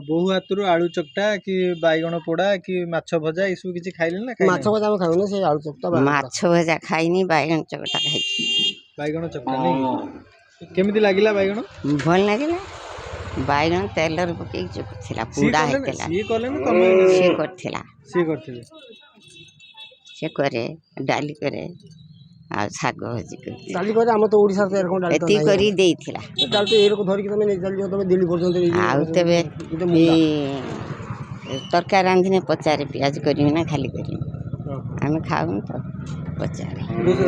ବୋହୂ ହାତରୁ ଆଳୁ ଚକଟା କି ବାଇଗଣ ପୋଡ଼ା କି ମାଛ ଭଜା ଏସବୁ କିଛି ଖାଇଲେଣି ନା ଖାଇନାହାନ୍ତି? ମାଛ ଭଜା ଆମେ ଖାଉନୁ, ସେଇ ଆଳୁ ଚକଟା ବାଇଗଣ ପୋଡ଼ା। ମାଛ ଭଜା ଖାଇନି, ବାଇଗଣ ଚକଟା ଖାଇଛି। ବାଇଗଣ ଚକଟା ନାଇଁ? କେମିତି ଲାଗିଲା ବାଇଗଣ? ଭଲ ଲାଗିଲା। ବାଇଗଣ ତେଲରେ ପକେଇକି ଚକୁଥିଲା, ସିଏ ପୋଡ଼ା କଲେ ନା ହେଇଥିଲା। ସିଏ କଲେ ନା ତମେ ସିଏ କରିଥିଲା। ସିଏ କରିଥିଲେ? ସେ କରେ, ଡାଲି କରେ, ଆଉ ଶାଗ ଭାଜି କରିଥିଲା। ଡାଲି କରି ଆମର ତ ଓଡ଼ିଶାରେ ତ ଏରକମ ଡାଲି ତ ଏତିକି ନାହିଁ। କରି ଦେଇଥିଲା। ଡାଲି ତ ଏରକମ ଧରିକି ତମେ ଚାଲିଯିବ, ତମେ ଦିଲ୍ଲୀ ପର୍ଯ୍ୟନ୍ତ ନେଇଯିବ। ଆଉ ତେବେ ଗୋଟେ ମୁଣ୍ଡା। ତରକାରୀ ରାନ୍ଧିନେ ପଚାରେ ପିଆଜ କରିବି ନା ଖାଲି କରିବି। ଓହୋ। ଆମେ ଖାଉନୁ ତ ପଚାରେ।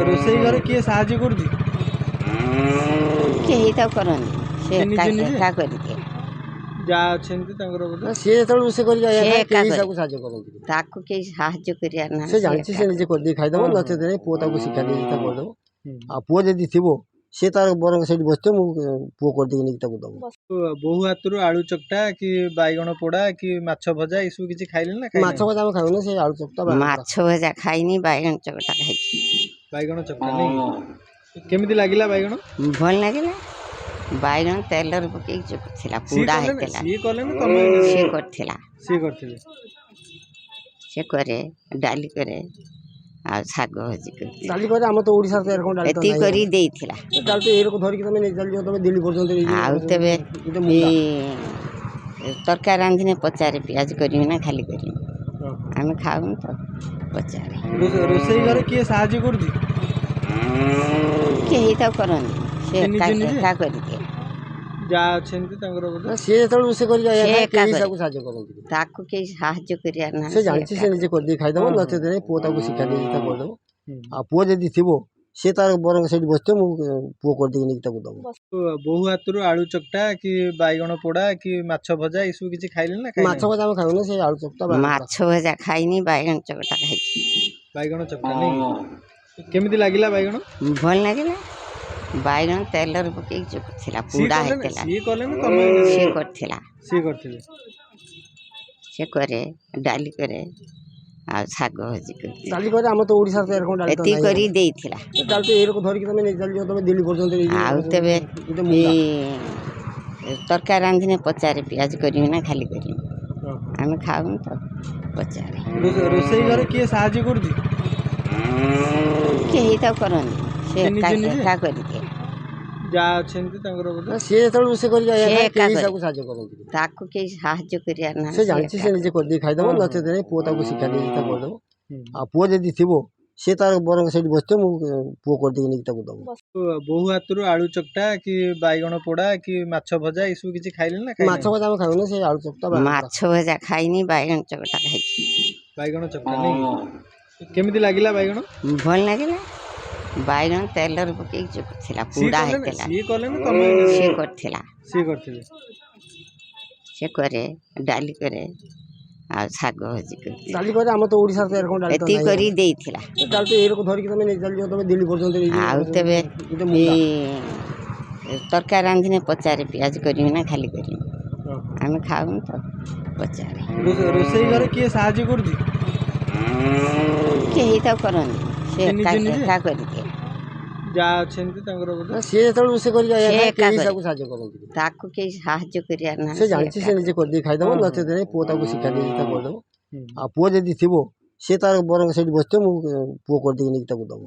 ରୋଷେଇ ଘରେ କିଏ ସାହାଯ୍ୟ କରୁଛି? କେହି ତ କରନ୍ତି, ସେ ସେ ନିଜେ ନିଜେ? ଏକା କରିଦିଏ। ଯାହା ଅଛନ୍ତି ତାଙ୍କର ବୋଧେ? ନା, ସିଏ ଯେତେବେଳେ ରୋଷେଇ କରିକି ସେ ଆଇଲା ଏକା କେହି କରେ। ତାକୁ ସାହାଯ୍ୟ କରନ୍ତି। ତାକୁ କେହି ସାହାଯ୍ୟ କରିବାର ନାହିଁ। ସେ ଜାଣିଛି, ସେ ନିଜେ କରିଦେଇ ଖାଇଦବ। ହଁ, ନଚେତ ନାଇଁ, ପୁଅ ତାକୁ ଶିକ୍ଷା ଦେଇଛି, ତାକୁ କରିଦବ। ହୁଁ। ଆଉ ପୁଅ ଯଦି ଥିବ, ସେ ତାର ବରଂ ସେଇଠି ବସିଥିବ, ମୁଁ ପୁଅ କରିଦେଇକି ନେଇକି ତାକୁ ଦବ। ବୋହୂ ହାତରୁ ଆଳୁ ଚକଟା କି ବାଇଗଣ ପୋଡ଼ା କି ମାଛ ଭଜା ଏସବୁ କିଛି ଖାଇଲେଣି ନା ମାଛ ଖାଇନାହାନ୍ତି? ଭଜା ଆମେ ଖାଉନୁ, ସେଇ ଆଳୁ ଚକଟା ବାଇଗଣ ପୋଡ଼ା। ମାଛ ଭଜା ଖାଇନି, ବାଇଗଣ ଚକଟା ଖାଇଛି। ବାଇଗଣ ଚକଟା ନାଇଁ? କେମିତି ଲାଗିଲା ବାଇଗଣ? ଭଲ ଲାଗିଲା। ବାଇଗଣ ତେଲରେ ପକେଇକି ଚକୁଥିଲା, ସିଏ ପୋଡ଼ା କଲେ ନା ହେଇଥିଲା। ସିଏ କଲେ ନା ତମେ ସିଏ କରିଥିଲା। ସିଏ କରିଥିଲେ? ସେ କରେ, ଡାଲି କରେ, ଆଉ ଶାଗ ଭାଜି କରିଥିଲା। ଡାଲି କରି ଆମର ତ ଓଡ଼ିଶାରେ ତ ଏରକମ ଡାଲି ତ ଏତିକି ନାହିଁ। କରି ଦେଇଥିଲା। ଡାଲି ତ ଏରକମ ଧରିକି ତମେ ଚାଲିଯିବ, ତମେ ଦିଲ୍ଲୀ ପର୍ଯ୍ୟନ୍ତ ନେଇଯିବ। ଆଉ ତେବେ ଗୋଟେ ମୁଣ୍ଡା। ତରକାରୀ ରାନ୍ଧିନେ ପଚାରେ ପିଆଜ କରିବି ନା ଖାଲି କରିବି। ଓହୋ। ଆମେ ଖାଉନୁ ତ ପଚାରେ। ରୋଷେଇ ଘରେ କିଏ ସାହାଯ୍ୟ କରୁଛି? କେହି ତ କରନ୍ତି, ସେ ସେ ନିଜେ ନିଜେ? ଏକା କରିଦିଏ। ଯାହା ଅଛନ୍ତି ତାଙ୍କର ବୋଧେ? ନା, ସିଏ ଯେତେବେଳେ ରୋଷେଇ କରିକି ସେ ଆଇଲା ଏକା କେହି କରେ। ତାକୁ ସାହାଯ୍ୟ କରନ୍ତି। ତାକୁ କେହି ସାହାଯ୍ୟ କରିବାର ନାହିଁ। ସେ ଜାଣିଛି, ସେ ନିଜେ କରିଦେଇ ଖାଇଦବ। ହଁ, ନଚେତ ନାଇଁ, ପୁଅ ତାକୁ ଶିକ୍ଷା ଦେଇଛି, ତାକୁ କରିଦବ। ହୁଁ। ଆଉ ପୁଅ ଯଦି ଥିବ, ସେ ତାର ବରଂ ସେଇଠି ବସିଥିବ, ମୁଁ ପୁଅ କରିଦେଇକି ନେଇକି ତାକୁ ଦବ। ବୋହୂ ହାତରୁ ଆଳୁ ଚକଟା କି ବାଇଗଣ ପୋଡ଼ା କି ମାଛ ଭଜା ଏସବୁ କିଛି ଖାଇଲେଣି ନା ମାଛ ଖାଇନାହାନ୍ତି? ଭଜା ଆମେ ଖାଉନୁ, ସେଇ ଆଳୁ ଚକଟା ବାଇଗଣ ପୋଡ଼ା। ମାଛ ଭଜା ଖାଇନି, ବାଇଗଣ ଚକଟା ଖାଇଛି। ବାଇଗଣ ଚକଟା ନାଇଁ? କେମିତି ଲାଗିଲା ବାଇଗଣ? ଭଲ ଲାଗିଲା। ବାଇଗଣ ତେଲରେ ପକେଇକି ଚକୁଥିଲା, ସିଏ ପୋଡ଼ା କଲେ ନା ହେଇଥିଲା। ସିଏ କଲେ ନା ତମେ ସିଏ କରିଥିଲା। ସିଏ କରିଥିଲେ? ସେ କରେ, ଡାଲି କରେ, ଆଉ ଶାଗ ଭାଜି କରିଥିଲା। ଡାଲି କରି ଆମର ତ ଓଡ଼ିଶାରେ ତ ଏରକମ ଡାଲି ତ ଏତିକି ନାହିଁ। କରି ଦେଇଥିଲା। ଡାଲି ତ ଏରକମ ଧରିକି ତମେ ଚାଲିଯିବ, ତମେ ଦିଲ୍ଲୀ ପର୍ଯ୍ୟନ୍ତ ନେଇଯିବ। ଆଉ ତେବେ ଗୋଟେ ମୁଣ୍ଡା। ତରକାରୀ ରାନ୍ଧିନେ ପଚାରେ ପିଆଜ କରିବି ନା ଖାଲି କରିବି। ଓହୋ। ଆମେ ଖାଉନୁ ତ ପଚାରେ। ରୋଷେଇ ଘରେ କିଏ ସାହାଯ୍ୟ କରୁଛି? କେହି ତ କରନ୍ତି, ସେ ସେ ନିଜେ ନିଜେ? ଏକା କରିଦିଏ। ଯାହା ଅଛନ୍ତି ତାଙ୍କର ବୋଧେ? ନା, ସିଏ ଯେତେବେଳେ ରୋଷେଇ କରିକି ସେ ଆଇଲା ଏକା କେହି କରେ। ତାକୁ ସାହାଯ୍ୟ କରନ୍ତି। ତାକୁ କେହି ସାହାଯ୍ୟ କରିବାର ନାହିଁ। ସେ ଜାଣିଛି, ସେ ନିଜେ କରିଦେଇ ଖାଇଦବ। ହଁ, ନଚେତ ନାଇଁ, ପୁଅ ତାକୁ ଶିକ୍ଷା ଦେଇଛି, ତାକୁ କରିଦବ। ହୁଁ। ଆଉ ପୁଅ ଯଦି ଥିବ, ସେ ତାର ବରଂ ସେଇଠି ବସିଥିବ, ମୁଁ ପୁଅ କରିଦେଇକି ନେଇକି ତାକୁ ଦବ। ବୋହୂ ହାତରୁ ଆଳୁ ଚକଟା କି ବାଇଗଣ ପୋଡ଼ା କି ମାଛ ଭଜା ଏସବୁ କିଛି ଖାଇଲେଣି ନା ମାଛ ଖାଇନାହାନ୍ତି? ଭଜା ଆମେ ଖାଉନୁ, ସେଇ ଆଳୁ ଚକଟା ବାଇଗଣ ପୋଡ଼ା। ମାଛ ଭଜା ଖାଇନି, ବାଇଗଣ ଚକଟା ଖାଇଛି। ବାଇଗଣ ଚକଟା ନାଇଁ? କେମିତି ଲାଗିଲା ବାଇଗଣ? ଭଲ ଲାଗିଲା। ବାଇଗଣ ତେଲରେ ପକେଇକି ଚକୁଥିଲା, ସିଏ ପୋଡ଼ା କଲେ ନା ହେଇଥିଲା। ସିଏ କଲେ ନା ତମେ ସିଏ କରିଥିଲା। ସିଏ କରିଥିଲେ? ସେ କରେ, ଡାଲି କରେ, ଆଉ ଶାଗ ଭାଜି କରିଥିଲା। ଡାଲି କରି ଆମର ତ ଓଡ଼ିଶାରେ ତ ଏରକମ ଡାଲି ତ ଏତିକି ନାହିଁ। କରି ଦେଇଥିଲା। ଡାଲି ତ ଏରକମ ଧରିକି ତମେ ଚାଲିଯିବ, ତମେ ଦିଲ୍ଲୀ ପର୍ଯ୍ୟନ୍ତ ନେଇଯିବ। ଆଉ ତେବେ ଗୋଟେ ମୁଣ୍ଡା। ତରକାରୀ ରାନ୍ଧିନେ ପଚାରେ ପିଆଜ କରିବି ନା ଖାଲି କରିବି। ଓହୋ। ଆମେ ଖାଉନୁ ତ ପଚାରେ। ରୋଷେଇ ଘରେ କିଏ ସାହାଯ୍ୟ କରୁଛି? କେହି ତ କରନ୍ତି, ସେ ସେ ନିଜେ ନିଜେ? ଏକା କରିଦିଏ। ଯାହା ଅଛନ୍ତି ତାଙ୍କର ବୋଧେ? ନା, ସିଏ ଯେତେବେଳେ ରୋଷେଇ କରିକି ସେ ଆଇଲା ଏକା କେହି କରେ। ତାକୁ ସାହାଯ୍ୟ କରନ୍ତି। ତାକୁ କେହି ସାହାଯ୍ୟ କରିବାର ନାହିଁ। ସେ ଜାଣିଛି, ସେ ନିଜେ କରିଦେଇ ଖାଇଦବ। ହଁ, ନଚେତ ନାଇଁ, ପୁଅ ତାକୁ ଶିକ୍ଷା ଦେଇଛି, ତାକୁ କରିଦବ। ହୁଁ। ଆଉ ପୁଅ ଯଦି ଥିବ, ସେ ତାର ବରଂ ସେଇଠି ବସିଥିବ, ମୁଁ ପୁଅ କରିଦେଇକି ନେଇକି ତାକୁ ଦବ।